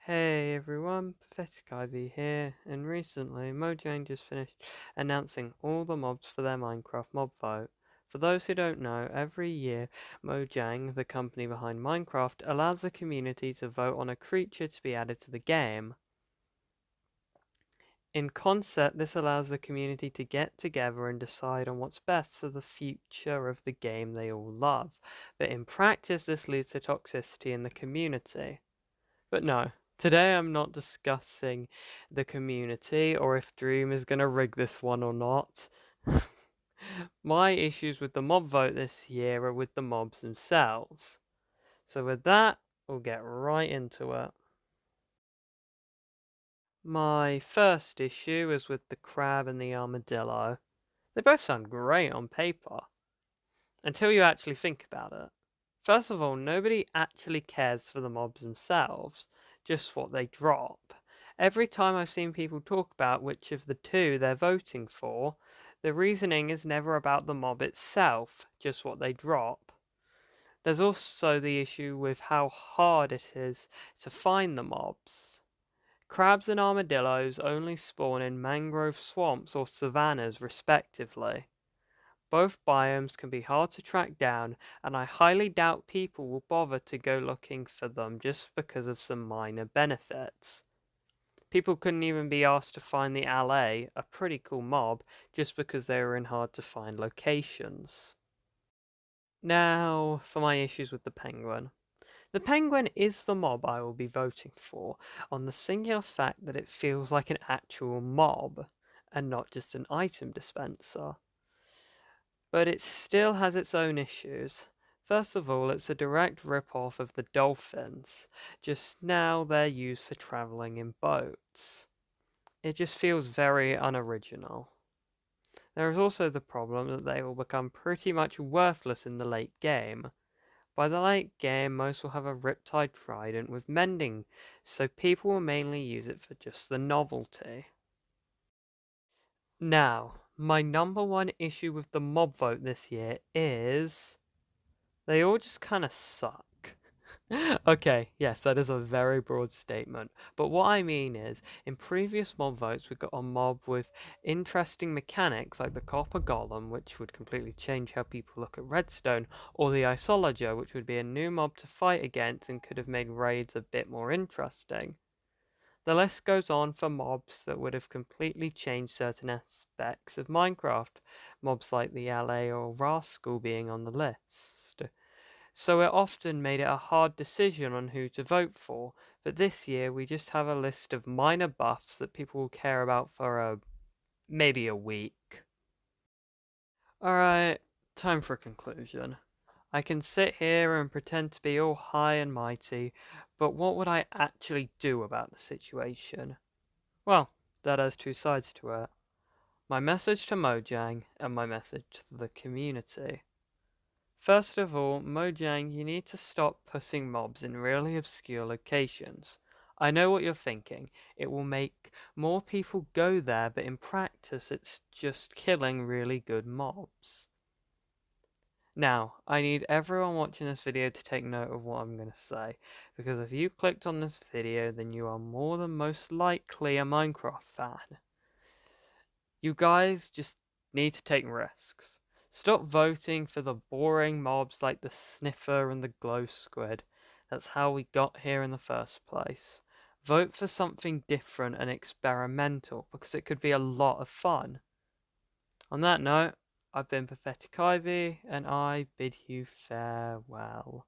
Hey everyone, Pathetic Ivy here, and recently Mojang just finished announcing all the mobs for their Minecraft mob vote. For those who don't know, every year Mojang, the company behind Minecraft, allows the community to vote on a creature to be added to the game. In concept, this allows the community to get together and decide on what's best for the future of the game they all love, but in practice this leads to toxicity in the community. But no, today I'm not discussing the community or if Dream is going to rig this one or not. My issues with the mob vote this year are with the mobs themselves. So with that, we'll get right into it. My first issue is with the crab and the armadillo. They both sound great on paper, until you actually think about it. First of all, nobody actually cares for the mobs themselves, just what they drop. Every time I've seen people talk about which of the two they're voting for, the reasoning is never about the mob itself, just what they drop. There's also the issue with how hard it is to find the mobs. Crabs and armadillos only spawn in mangrove swamps or savannas, respectively. Both biomes can be hard to track down, and I highly doubt people will bother to go looking for them just because of some minor benefits. People couldn't even be asked to find the alley, a pretty cool mob, just because they were in hard to find locations. Now, for my issues with the penguin. The penguin is the mob I will be voting for, on the singular fact that it feels like an actual mob, and not just an item dispenser. But it still has its own issues. First of all, it's a direct rip-off of the dolphins, just now they're used for travelling in boats. It just feels very unoriginal. There is also the problem that they will become pretty much worthless in the late game. By the late game, most will have a Riptide Trident with mending, so people will mainly use it for just the novelty. Now, my number one issue with the mob vote this year is they all just kind of suck. Okay, yes, that is a very broad statement. But what I mean is, in previous mob votes, we got a mob with interesting mechanics like the Copper Golem, which would completely change how people look at Redstone, or the Isolager, which would be a new mob to fight against and could have made raids a bit more interesting. The list goes on for mobs that would have completely changed certain aspects of Minecraft, mobs like the LA or Rascal being on the list. So it often made it a hard decision on who to vote for, but this year we just have a list of minor buffs that people will care about for maybe a week. Alright, time for a conclusion. I can sit here and pretend to be all high and mighty, but what would I actually do about the situation? Well, that has two sides to it. My message to Mojang and my message to the community. First of all, Mojang, you need to stop putting mobs in really obscure locations. I know what you're thinking. It will make more people go there, but in practice it's just killing really good mobs. Now, I need everyone watching this video to take note of what I'm going to say, because if you clicked on this video, then you are more than most likely a Minecraft fan. You guys just need to take risks. Stop voting for the boring mobs like the Sniffer and the Glow Squid. That's how we got here in the first place. Vote for something different and experimental, because it could be a lot of fun. On that note, I've been Pathetic Ivy, and I bid you farewell.